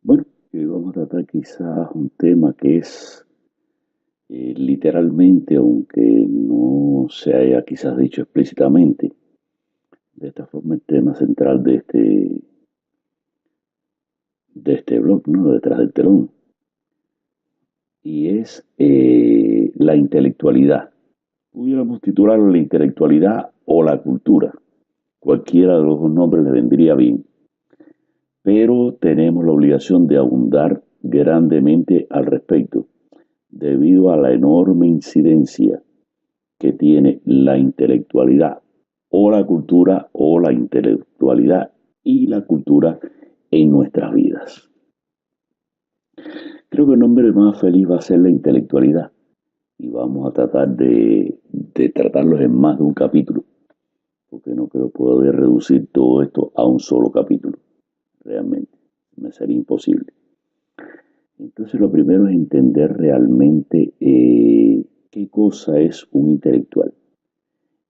Bueno, vamos a tratar quizás un tema que es literalmente, aunque no se haya quizás dicho explícitamente, de esta forma el tema central de este blog, ¿no? Detrás del telón, y es la intelectualidad. Pudiéramos titularlo la intelectualidad o la cultura. Cualquiera de los dos nombres le vendría bien, pero tenemos la obligación de abundar grandemente al respecto, debido a la enorme incidencia que tiene la intelectualidad o la cultura o la intelectualidad y la cultura en nuestras vidas. Creo que el nombre más feliz va a ser la intelectualidad y vamos a tratar de tratarlos en más de un capítulo, porque no creo poder reducir todo esto a un solo capítulo, realmente, me sería imposible. Entonces lo primero es entender realmente qué cosa es un intelectual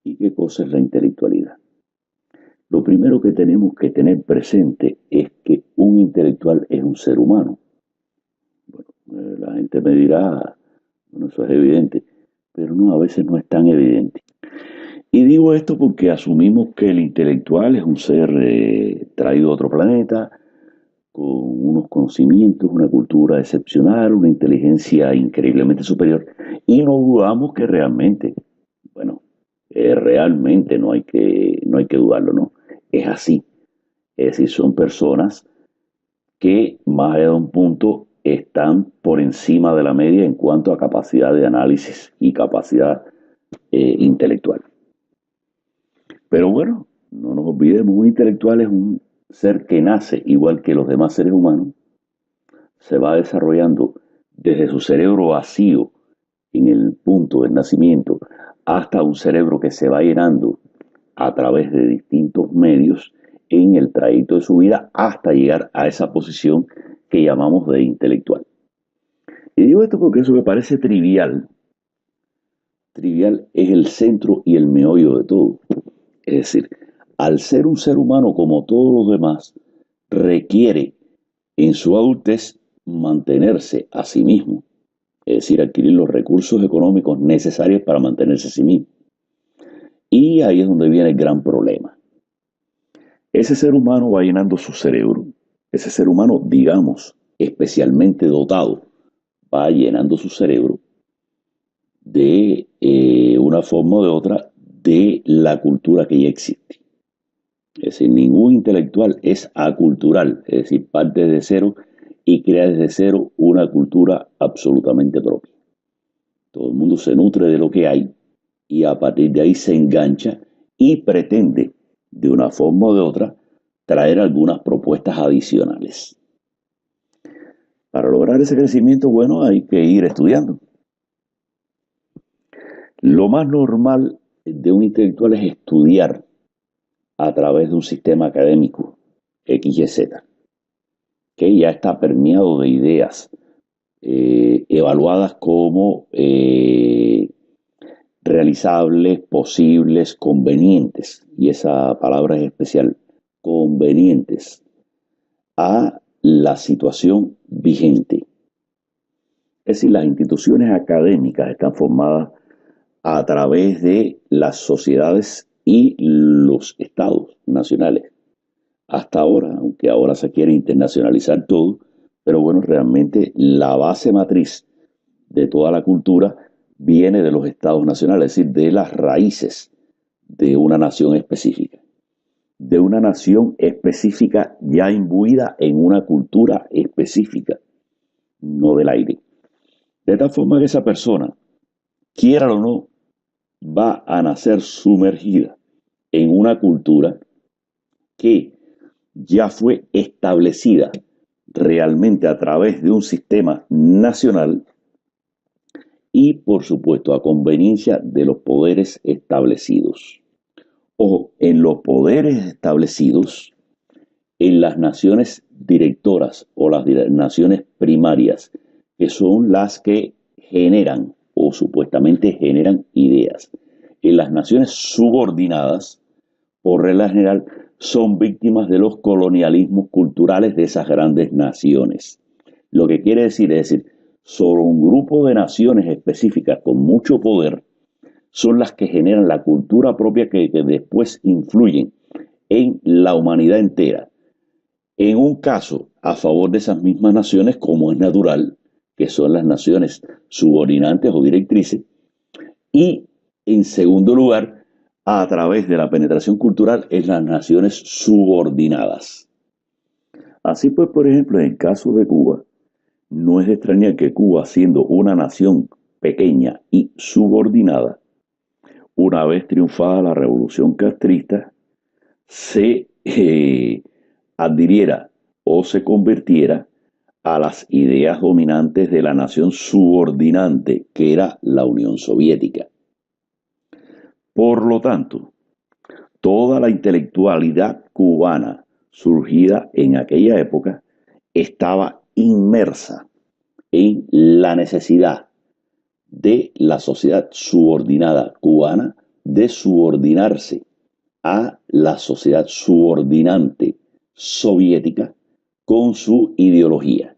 y qué cosa es la intelectualidad. Lo primero que tenemos que tener presente es que un intelectual es un ser humano. Bueno, la gente me dirá, bueno, eso es evidente, pero no, a veces no es tan evidente. Y digo esto porque asumimos que el intelectual es un ser traído de otro planeta, con unos conocimientos, una cultura excepcional, una inteligencia increíblemente superior, y no dudamos que realmente, bueno, realmente no hay que dudarlo, ¿no? Es así. Es decir, son personas que más allá de un punto están por encima de la media en cuanto a capacidad de análisis y capacidad intelectual. Pero bueno, no nos olvidemos, un intelectual es un ser que nace igual que los demás seres humanos, se va desarrollando desde su cerebro vacío en el punto del nacimiento hasta un cerebro que se va llenando a través de distintos medios en el trayecto de su vida hasta llegar a esa posición que llamamos de intelectual. Y digo esto porque eso me parece trivial. Trivial es el centro y el meollo de todo. Es decir, al ser un ser humano como todos los demás, requiere en su adultez mantenerse a sí mismo, es decir, adquirir los recursos económicos necesarios para mantenerse a sí mismo. Y ahí es donde viene el gran problema. Ese ser humano va llenando su cerebro. Ese ser humano, digamos, especialmente dotado, va llenando su cerebro de una forma o de otra de la cultura que ya existe. Es decir, ningún intelectual es acultural, es decir, parte de cero y crea desde cero una cultura absolutamente propia. Todo el mundo se nutre de lo que hay y a partir de ahí se engancha y pretende, de una forma o de otra, traer algunas propuestas adicionales. Para lograr ese crecimiento, bueno, hay que ir estudiando. Lo más normal de un intelectual es estudiar a través de un sistema académico X, Y, Z, que ya está permeado de ideas evaluadas como realizables, posibles, convenientes, y esa palabra es especial, convenientes a la situación vigente. Es decir, las instituciones académicas están formadas a través de las sociedades y los estados nacionales. Hasta ahora, aunque ahora se quiere internacionalizar todo, pero bueno, realmente la base matriz de toda la cultura viene de los estados nacionales, es decir, de las raíces de una nación específica. De una nación específica ya imbuida en una cultura específica, no del aire. De tal forma que esa persona, quiera o no, va a nacer sumergida en una cultura que ya fue establecida realmente a través de un sistema nacional y, por supuesto, a conveniencia de los poderes establecidos. O en los poderes establecidos, en las naciones directoras o las naciones primarias, que son las que generan o supuestamente generan ideas. En las naciones subordinadas, por regla general, son víctimas de los colonialismos culturales de esas grandes naciones. Lo que quiere decir es decir, solo un grupo de naciones específicas con mucho poder son las que generan la cultura propia que después influyen en la humanidad entera. En un caso, a favor de esas mismas naciones, como es natural, que son las naciones subordinantes o directrices, y en segundo lugar, a través de la penetración cultural en las naciones subordinadas. Así pues, por ejemplo, en el caso de Cuba, no es de extrañar que Cuba, siendo una nación pequeña y subordinada, una vez triunfada la revolución castrista, se adhiriera o se convirtiera a las ideas dominantes de la nación subordinante, que era la Unión Soviética. Por lo tanto, toda la intelectualidad cubana surgida en aquella época estaba inmersa en la necesidad de la sociedad subordinada cubana de subordinarse a la sociedad subordinante soviética con su ideología.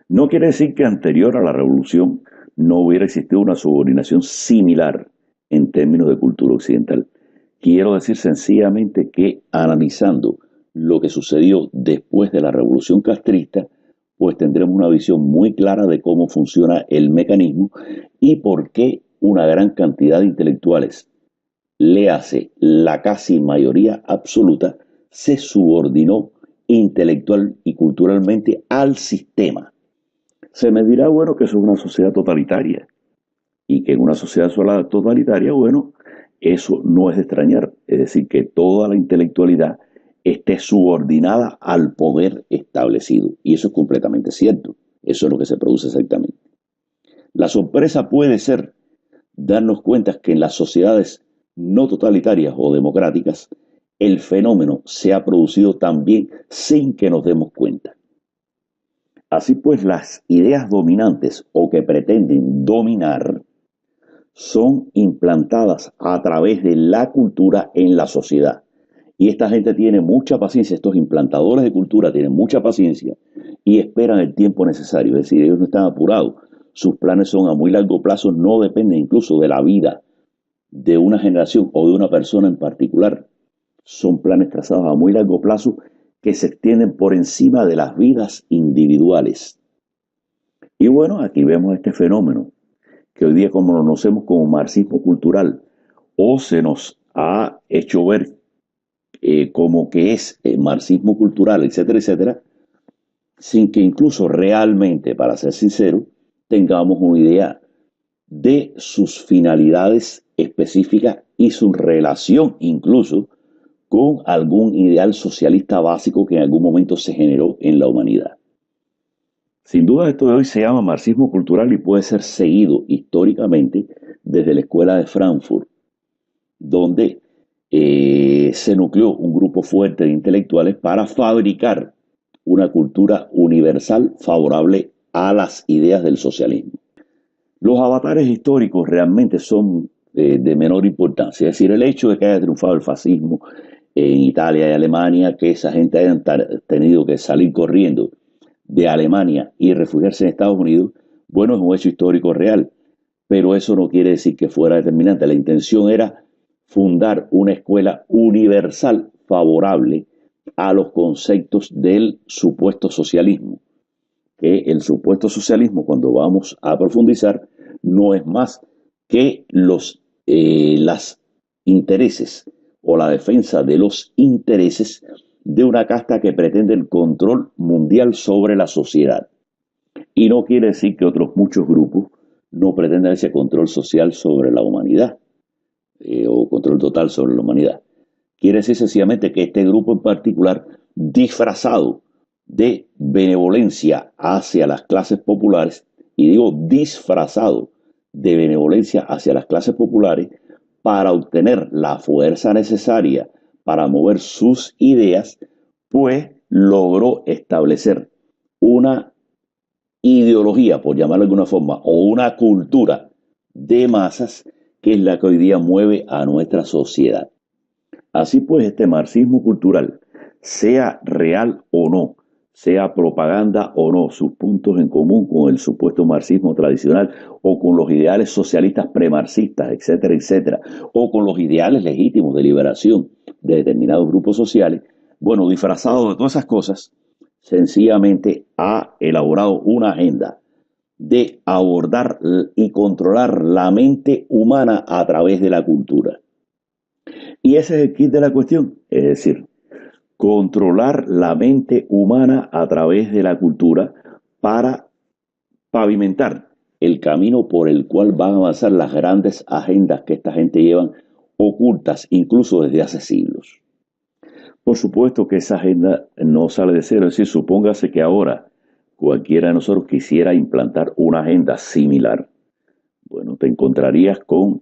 No quiere decir que anterior a la revolución no hubiera existido una subordinación similar en términos de cultura occidental. Quiero decir sencillamente que analizando lo que sucedió después de la revolución castrista, pues tendremos una visión muy clara de cómo funciona el mecanismo y por qué una gran cantidad de intelectuales, le hace la casi mayoría absoluta, se subordinó intelectual y culturalmente al sistema. Se me dirá, bueno, que eso es una sociedad totalitaria y que en una sociedad totalitaria, bueno, eso no es de extrañar. Es decir, que toda la intelectualidad esté subordinada al poder establecido. Y eso es completamente cierto. Eso es lo que se produce exactamente. La sorpresa puede ser darnos cuenta que en las sociedades no totalitarias o democráticas, el fenómeno se ha producido también sin que nos demos cuenta. Así pues, las ideas dominantes o que pretenden dominar son implantadas a través de la cultura en la sociedad. Y esta gente tiene mucha paciencia, estos implantadores de cultura tienen mucha paciencia y esperan el tiempo necesario. Es decir, ellos no están apurados. Sus planes son a muy largo plazo, no dependen incluso de la vida de una generación o de una persona en particular. Son planes trazados a muy largo plazo que se extienden por encima de las vidas individuales. Y bueno, aquí vemos este fenómeno que hoy día conocemos como marxismo cultural, o se nos ha hecho ver como que es marxismo cultural, etcétera, etcétera, sin que incluso realmente, para ser sincero, tengamos una idea de sus finalidades específicas y su relación incluso con algún ideal socialista básico que en algún momento se generó en la humanidad. Sin duda esto de hoy se llama marxismo cultural y puede ser seguido históricamente desde la escuela de Frankfurt, donde se nucleó un grupo fuerte de intelectuales para fabricar una cultura universal favorable a las ideas del socialismo. Los avatares históricos realmente son de menor importancia, es decir, el hecho de que haya triunfado el fascismo en Italia y Alemania, que esa gente hayan tenido que salir corriendo de Alemania y refugiarse en Estados Unidos, bueno, es un hecho histórico real, pero eso no quiere decir que fuera determinante. La intención era fundar una escuela universal favorable a los conceptos del supuesto socialismo, que el supuesto socialismo, cuando vamos a profundizar, no es más que los intereses o la defensa de los intereses de una casta que pretende el control mundial sobre la sociedad. Y no quiere decir que otros muchos grupos no pretendan ese control social sobre la humanidad o control total sobre la humanidad. Quiere decir sencillamente que este grupo en particular, disfrazado de benevolencia hacia las clases populares, y digo disfrazado de benevolencia hacia las clases populares, para obtener la fuerza necesaria para mover sus ideas, pues logró establecer una ideología, por llamarlo de alguna forma, o una cultura de masas que es la que hoy día mueve a nuestra sociedad. Así pues, este marxismo cultural, sea real o no, sea propaganda o no, sus puntos en común con el supuesto marxismo tradicional o con los ideales socialistas premarxistas, etcétera, etcétera, o con los ideales legítimos de liberación de determinados grupos sociales, bueno, disfrazado de todas esas cosas, sencillamente ha elaborado una agenda de abordar y controlar la mente humana a través de la cultura. Y ese es el kit de la cuestión, es decir, controlar la mente humana a través de la cultura para pavimentar el camino por el cual van a avanzar las grandes agendas que esta gente llevan ocultas incluso desde hace siglos. Por supuesto que esa agenda no sale de cero, es decir, supóngase que ahora cualquiera de nosotros quisiera implantar una agenda similar. Bueno, te encontrarías con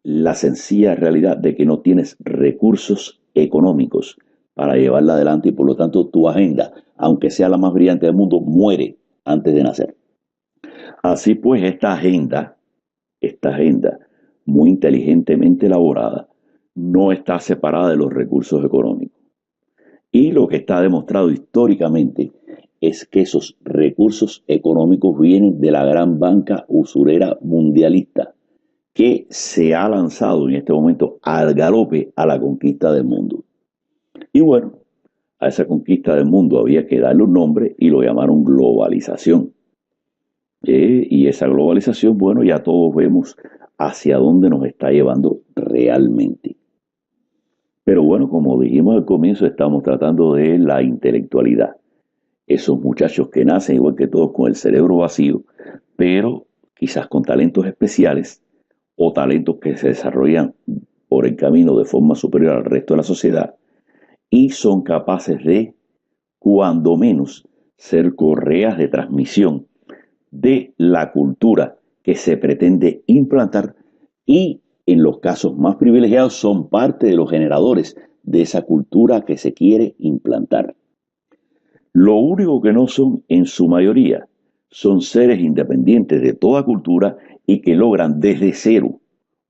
la sencilla realidad de que no tienes recursos económicos para llevarla adelante y por lo tanto tu agenda, aunque sea la más brillante del mundo, muere antes de nacer. Así pues, esta agenda muy inteligentemente elaborada, no está separada de los recursos económicos. Y lo que está demostrado históricamente es que esos recursos económicos vienen de la gran banca usurera mundialista que se ha lanzado en este momento al galope a la conquista del mundo. Y bueno, a esa conquista del mundo había que darle un nombre y lo llamaron globalización. Y esa globalización, bueno, ya todos vemos hacia dónde nos está llevando realmente. Pero bueno, como dijimos al comienzo, estamos tratando de la intelectualidad. Esos muchachos que nacen igual que todos con el cerebro vacío, pero quizás con talentos especiales o talentos que se desarrollan por el camino de forma superior al resto de la sociedad y son capaces de, cuando menos, ser correas de transmisión de la cultura que se pretende implantar y en los casos más privilegiados son parte de los generadores de esa cultura que se quiere implantar. Lo único que no son, en su mayoría, son seres independientes de toda cultura y que logran desde cero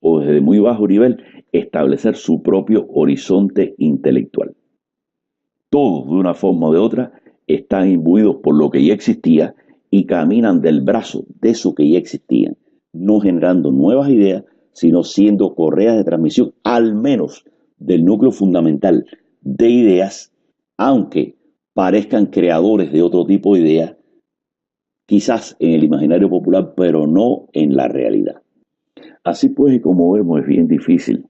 o desde muy bajo nivel establecer su propio horizonte intelectual. Todos, de una forma o de otra, están imbuidos por lo que ya existía y caminan del brazo de eso que ya existía, no generando nuevas ideas, sino siendo correas de transmisión, al menos del núcleo fundamental de ideas, aunque parezcan creadores de otro tipo de ideas, quizás en el imaginario popular, pero no en la realidad. Así pues, y como vemos, es bien difícil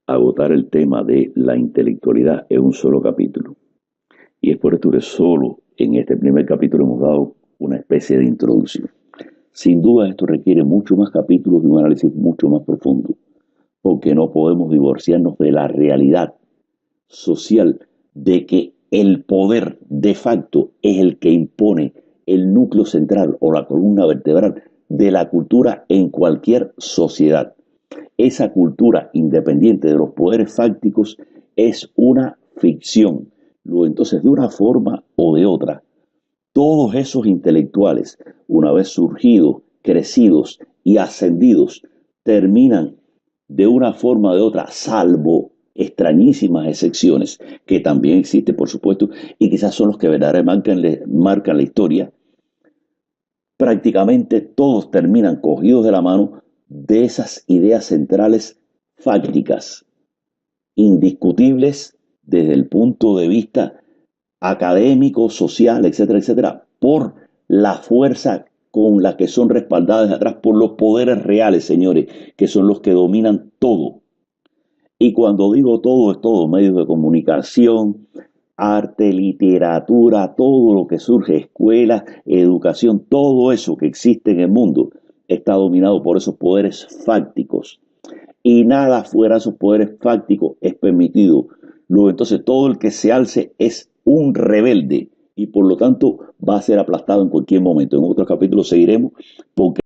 agotar el tema de la intelectualidad en un solo capítulo. Y es por esto que solo en este primer capítulo hemos dado una especie de introducción. Sin duda esto requiere mucho más capítulos y un análisis mucho más profundo, porque no podemos divorciarnos de la realidad social de que el poder de facto es el que impone el núcleo central o la columna vertebral de la cultura en cualquier sociedad. Esa cultura independiente de los poderes fácticos es una ficción. Luego, entonces, de una forma o de otra, todos esos intelectuales, una vez surgidos, crecidos y ascendidos, terminan de una forma o de otra, salvo extrañísimas excepciones, que también existen, por supuesto, y quizás son los que verdaderamente marcan la historia, prácticamente todos terminan cogidos de la mano de esas ideas centrales fácticas, indiscutibles desde el punto de vista académico, social, etcétera, etcétera, por la fuerza con la que son respaldadas de atrás por los poderes reales, señores, que son los que dominan todo. Y cuando digo todo, es todo, medios de comunicación, arte, literatura, todo lo que surge, escuela, educación, todo eso que existe en el mundo está dominado por esos poderes fácticos. Y nada fuera de esos poderes fácticos es permitido. Luego, entonces, todo el que se alce es un rebelde y por lo tanto va a ser aplastado en cualquier momento. En otros capítulos seguiremos porque